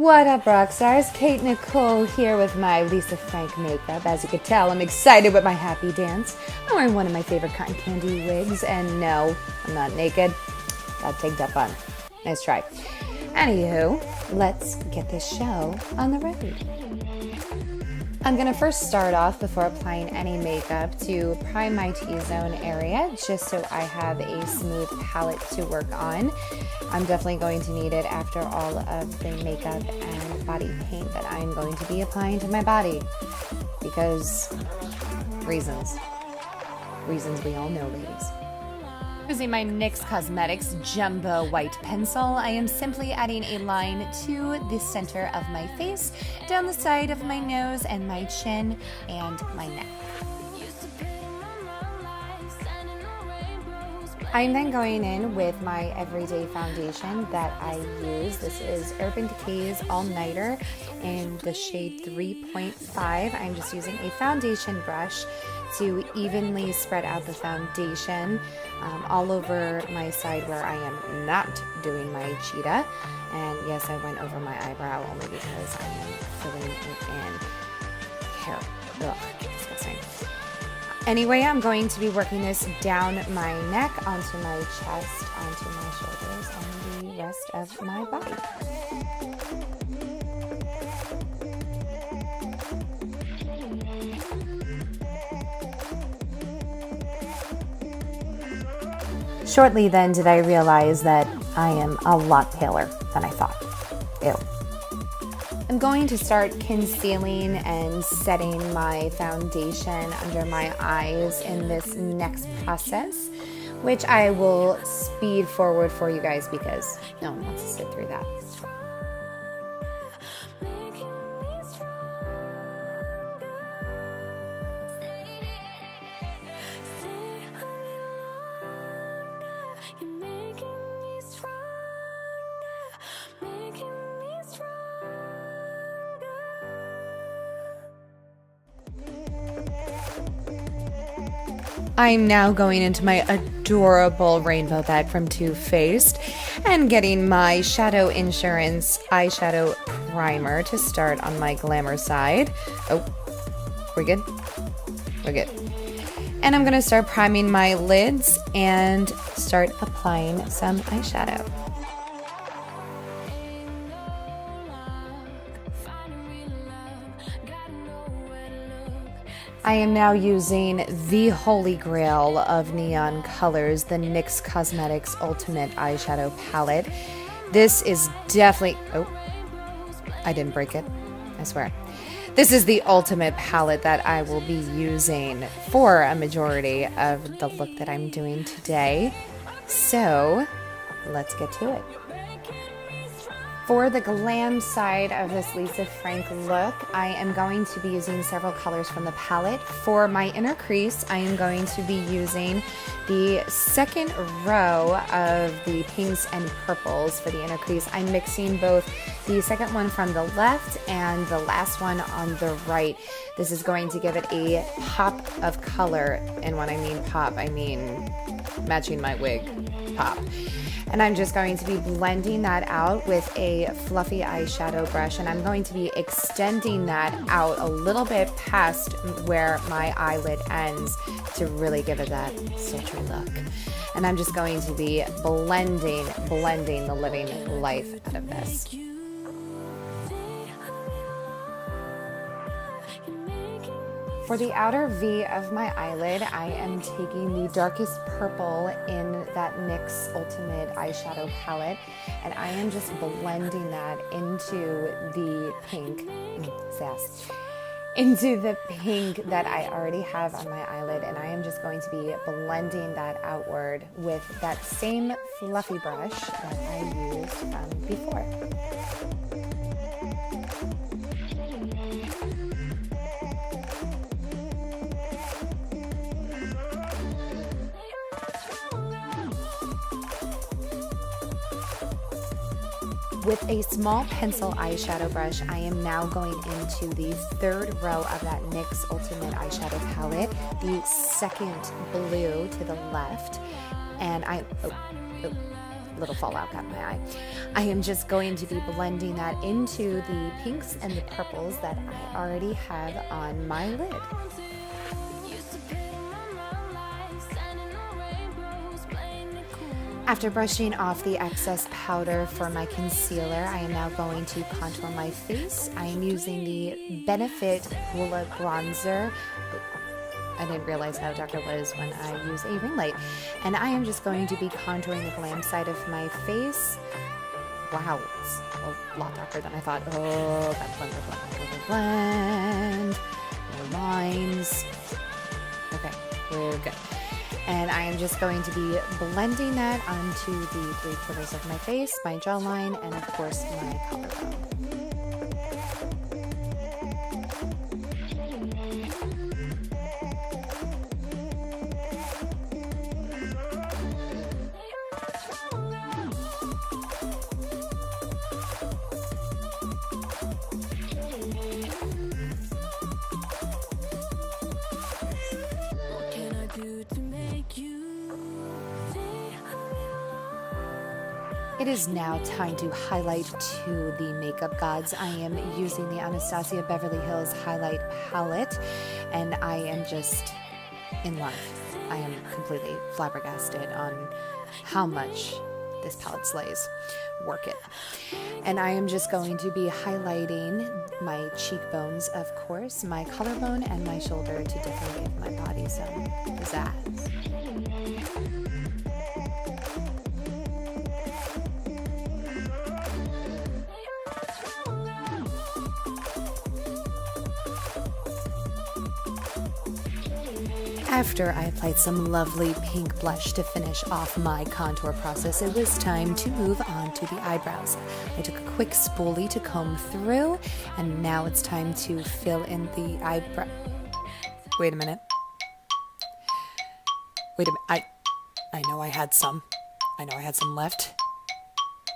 What up, Rockstars? Kate Nicole here with my Lisa Frank makeup. As you can tell, I'm excited with my happy dance. I'm wearing one of my favorite cotton candy wigs, and no, I'm not naked. Got tagged up on. Nice try. Anywho, let's get this show on the road. I'm going to first start off before applying any makeup to prime my T-zone area just so I have a smooth palette to work on. I'm definitely going to need it after all of the makeup and body paint that I'm going to be applying to my body because reasons we all know, ladies. Using my NYX Cosmetics Jumbo White Pencil, I am simply adding a line to the center of my face, down the side of my nose and my chin and my neck. I'm then going in with my everyday foundation that I use. This is Urban Decay's All Nighter in the shade 3.5. I'm just using a foundation brush to evenly spread out the foundation all over my side where I am not doing my Cheetah. And yes, I went over my eyebrow only because I am filling it in hair. Ugh, disgusting. Anyway, I'm going to be working this down my neck, onto my chest, onto my shoulders, and the rest of my body. Shortly then did I realize that I am a lot paler than I thought. Ew. I'm going to start concealing and setting my foundation under my eyes in this next process, which I will speed forward for you guys because no one wants to sit through that. I'm now going into my adorable rainbow bag from Too Faced and getting my Shadow Insurance eyeshadow primer to start on my glamour side. Oh, we're good? We're good. And I'm going to start priming my lids and start applying some eyeshadow. I am now using the holy grail of neon colors, the NYX Cosmetics Ultimate Eyeshadow Palette. This is definitely... Oh, I didn't break it, I swear. This is the ultimate palette that I will be using for a majority of the look that I'm doing today. So, let's get to it. For the glam side of this Lisa Frank look, I am going to be using several colors from the palette. For my inner crease, I am going to be using the second row of the pinks and purples for the inner crease. I'm mixing both the second one from the left and the last one on the right. This is going to give it a pop of color, and when I mean pop, I mean matching my wig pop. And I'm just going to be blending that out with a fluffy eyeshadow brush, and I'm going to be extending that out a little bit past where my eyelid ends to really give it that sultry look. And I'm just going to be blending the living life out of this. For the outer V of my eyelid, I am taking the darkest purple in that NYX Ultimate Eyeshadow Palette, and I am just blending that into the pink, into the pink that I already have on my eyelid, and I am just going to be blending that outward with that same fluffy brush that I used before. With a small pencil eyeshadow brush, I am now going into the third row of that NYX Ultimate Eyeshadow Palette, the second blue to the left, and little fallout got in my eye. I am just going to be blending that into the pinks and the purples that I already have on my lid. After brushing off the excess powder for my concealer, I am now going to contour my face. I am using the Benefit Hoola bronzer. I didn't realize how dark it was when I use a ring light. And I am just going to be contouring the Glam side of my face. Wow, it's a lot darker than I thought. Oh, blend. More lines. Okay, we're good. And I am just going to be blending that onto the 3/4 of my face, my jawline, and of course my collarbone. It is now time to highlight to the makeup gods. I am using the Anastasia Beverly Hills Highlight Palette, and I am just in love. I am completely flabbergasted on how much this palette slays. Work it. And I am just going to be highlighting my cheekbones, of course, my collarbone, and my shoulder to definitely give my body some pizzazz. After I applied some lovely pink blush to finish off my contour process, it was time to move on to the eyebrows. I took a quick spoolie to comb through, and now it's time to fill in the eyebrow. Wait a minute. I know I had some. I know I had some left.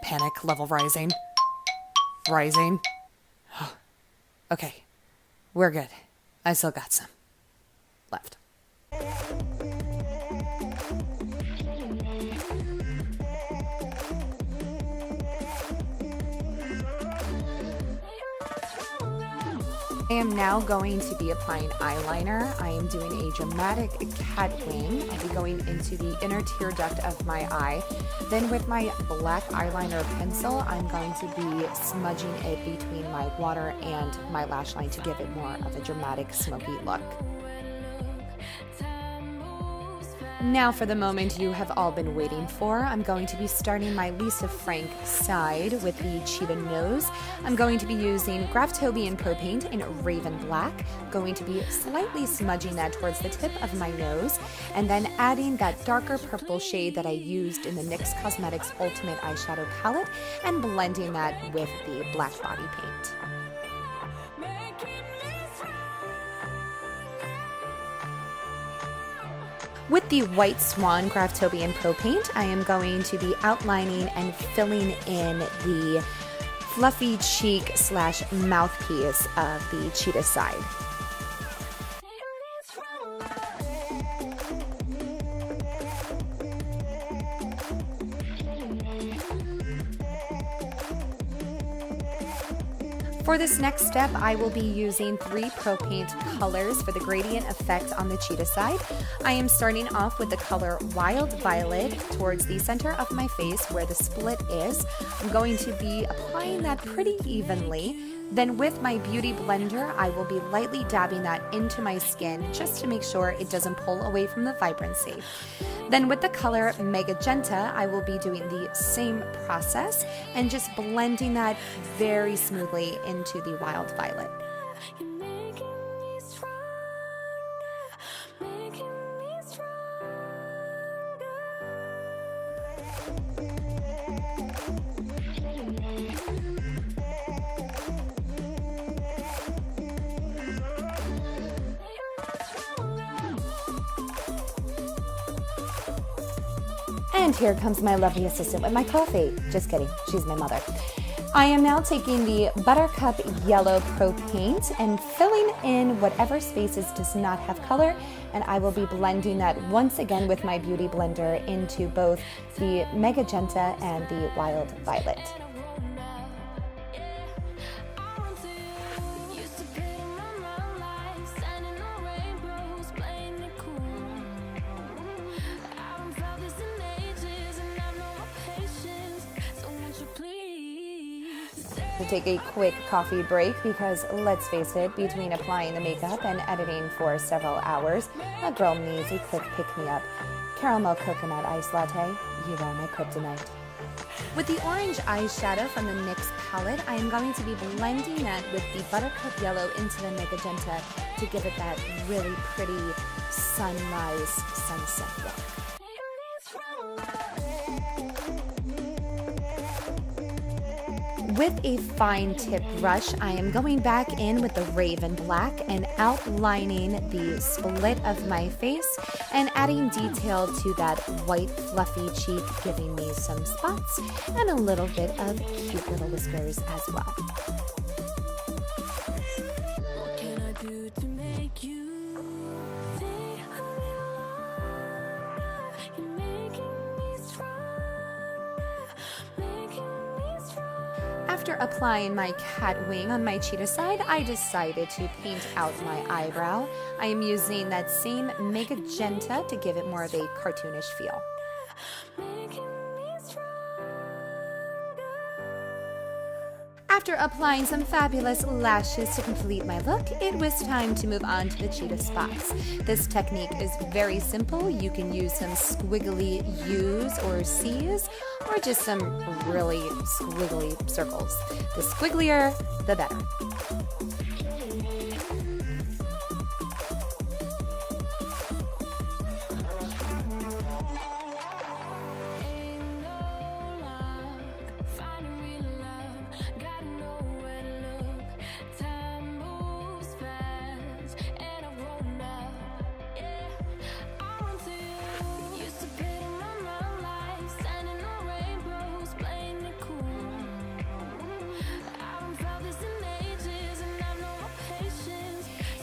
Panic level rising. Rising. Okay, we're good. I still got some left. I am now going to be applying eyeliner. I am doing a dramatic cat wing. I'll be going into the inner tear duct of my eye. Then with my black eyeliner pencil, I'm going to be smudging it between my water and my lash line to give it more of a dramatic smoky look. Now for the moment you have all been waiting for. I'm going to be starting my Lisa Frank side with the Cheetah nose. I'm going to be using Graftobian Propaint in Raven Black, going to be slightly smudging that towards the tip of my nose, and then adding that darker purple shade that I used in the NYX Cosmetics Ultimate Eyeshadow Palette and blending that with the black body paint. With the white Swan Graftobian Propaint, I am going to be outlining and filling in the fluffy cheek / mouthpiece of the Cheetah side. For this next step, I will be using 3 Propaint colors for the gradient effect on the Cheetah side. I am starting off with the color Wild Violet towards the center of my face where the split is. I'm going to be applying that pretty evenly. Then with my beauty blender, I will be lightly dabbing that into my skin just to make sure it doesn't pull away from the vibrancy. Then with the color Mega Genta, I will be doing the same process and just blending that very smoothly into the Wild Violet. And here comes my lovely assistant with my coffee. Just kidding, she's my mother. I am now taking the Buttercup Yellow Propaint and filling in whatever spaces does not have color, and I will be blending that once again with my Beauty Blender into both the Mega Genta and the Wild Violet. To take a quick coffee break because let's face it, between applying the makeup and editing for several hours, a girl needs a quick pick-me-up. Caramel coconut ice latte, you are my kryptonite. With the orange eyeshadow from the NYX palette, I am going to be blending that with the Buttercup Yellow into the Mega Genta to give it that really pretty sunrise sunset look. With a fine tip brush, I am going back in with the Raven Black and outlining the split of my face and adding detail to that white fluffy cheek, giving me some spots and a little bit of cute little whiskers as well. What can I do to make you stay a little longer? You're making me stronger, making me stronger. After applying my cat wing on my cheetah side, I decided to paint out my eyebrow. I am using that same Mega Genta to give it more of a cartoonish feel. After applying some fabulous lashes to complete my look, it was time to move on to the cheetah spots. This technique is very simple. You can use some squiggly U's or C's, or just some really squiggly circles. The squigglier, the better.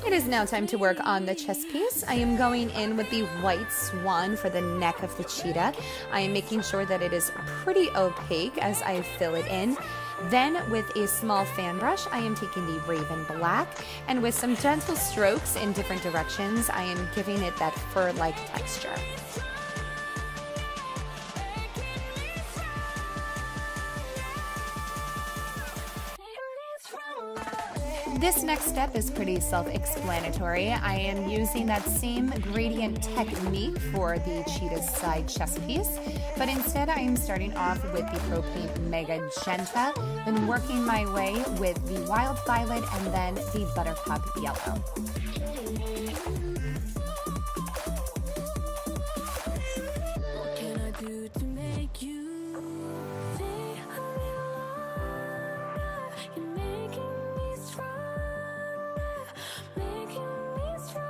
It is now time to work on the chest piece. I am going in with the white Swan for the neck of the cheetah. I am making sure that it is pretty opaque as I fill it in. Then with a small fan brush, I am taking the Raven Black, and with some gentle strokes in different directions, I am giving it that fur-like texture. This next step is pretty self-explanatory. I am using that same gradient technique for the cheetah's side chest piece, but instead I am starting off with the Propaint Mega Genta, then working my way with the Wild Violet and then the Buttercup Yellow. What can I do to make you stay a little longer? You're making me stronger, making me stronger.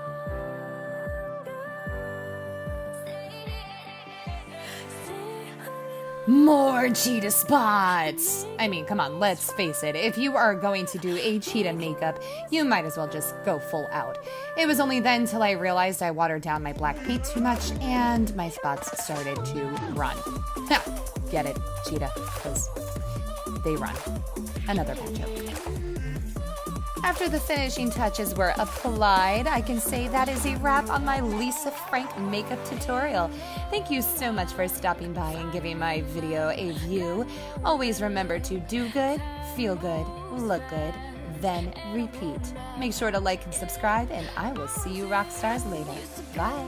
More cheetah spots! I mean, come on, let's face it. If you are going to do a cheetah makeup, you might as well just go full out. It was only then till I realized I watered down my black paint too much and my spots started to run. Now, get it, cheetah, because they run. Another bad joke. After the finishing touches were applied, I can say that is a wrap on my Lisa Frank makeup tutorial. Thank you so much for stopping by and giving my video a view. Always remember to do good, feel good, look good, then repeat. Make sure to like and subscribe, and I will see you rock stars later. Bye.